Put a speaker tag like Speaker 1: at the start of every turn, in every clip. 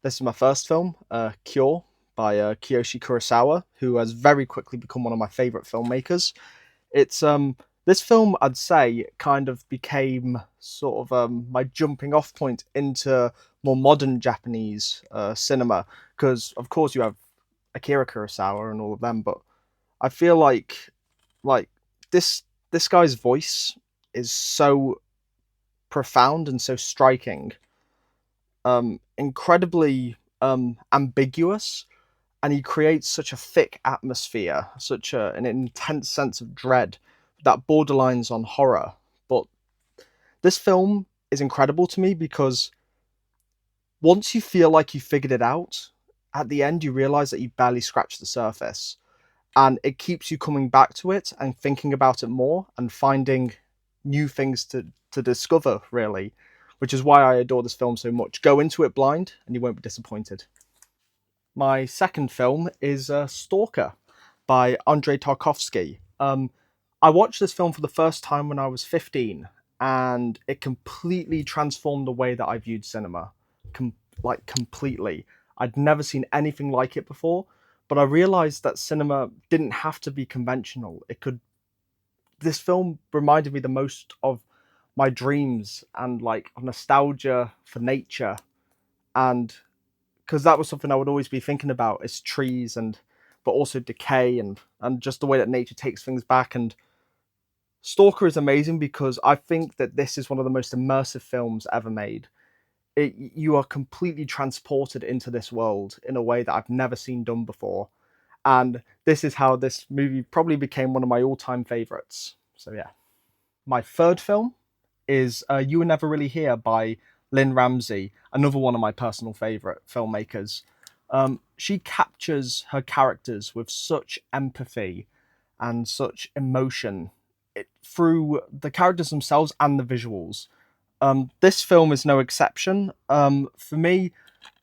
Speaker 1: This is my first film, Cure, by Kiyoshi Kurosawa, who has very quickly become one of my favorite filmmakers. It's This film, I'd say, kind of became sort of my jumping off point into more modern Japanese cinema, because of course you have Akira Kurosawa and all of them, but I feel like this this guy's voice is so profound and so striking, incredibly ambiguous, and he creates such a thick atmosphere, an intense sense of dread that borderlines on horror. But this film is incredible to me because once you feel like you figured it out, at the end you realize that you barely scratched the surface, and it keeps you coming back to it and thinking about it more and finding new things to discover, really, which is why I adore this film so much. Go into it blind and you won't be disappointed. My second film is Stalker by Andrei Tarkovsky. I watched this film for the first time when I was 15, and it completely transformed the way that I viewed cinema. Completely. I'd never seen anything like it before, but I realized that cinema didn't have to be conventional. It could. This film reminded me the most of my dreams and like nostalgia for nature, and because that was something I would always be thinking about is trees and but also decay and just the way that nature takes things back. And Stalker is amazing because I think that this is one of the most immersive films ever made. You are completely transported into this world in a way that I've never seen done before, and this is how this movie probably became one of my all-time favorites. So yeah. My third film is You Were Never Really Here by Lynn Ramsey, another one of my personal favorite filmmakers. She captures her characters with such empathy and such emotion through the characters themselves and the visuals. This film is no exception. For me,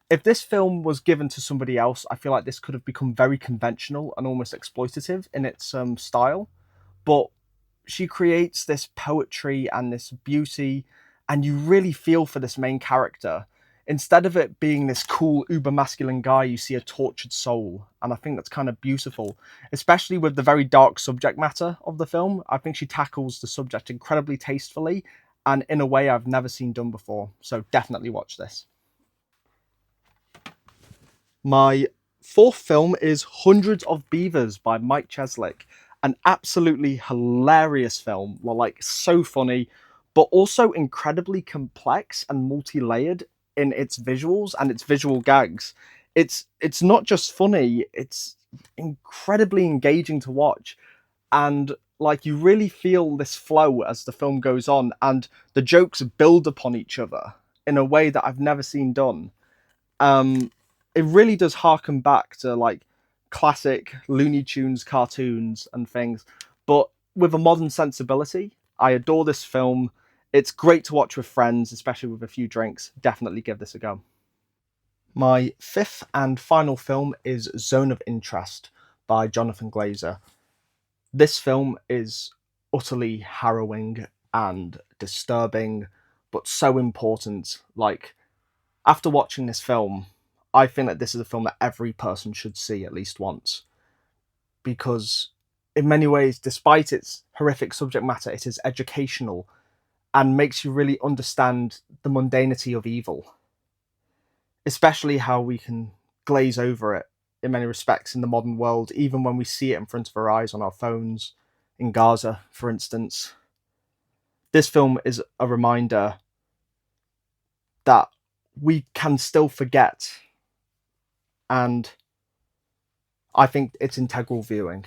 Speaker 1: if this film was given to somebody else, I feel like this could have become very conventional and almost exploitative in its style. But she creates this poetry and this beauty, and you really feel for this main character. Instead of it being this cool uber masculine guy, you see a tortured soul, and I think that's kind of beautiful, especially with the very dark subject matter of the film. I think she tackles the subject incredibly tastefully and in a way I've never seen done before. So definitely watch this. My fourth film is Hundreds of Beavers by Mike Cheslick. An absolutely hilarious film. Like, so funny, but also incredibly complex and multi-layered in its visuals and its visual gags. It's not just funny, it's incredibly engaging to watch. And like you really feel this flow as the film goes on, and the jokes build upon each other in a way that I've never seen done. um, it really does harken back to like classic Looney Tunes cartoons and things, but with a modern sensibility. I adore this film. It's great to watch with friends, especially with a few drinks. Definitely give this a go. My fifth and final film is Zone of Interest by Jonathan Glazer. This film is utterly harrowing and disturbing, but so important. Like, after watching this film, I think that this is a film that every person should see at least once, because, in many ways, despite its horrific subject matter, it is educational and makes you really understand the mundanity of evil, especially how we can glaze over it in many respects in the modern world, even when we see it in front of our eyes on our phones, in Gaza, for instance. This film is a reminder that we can still forget, and I think it's integral viewing.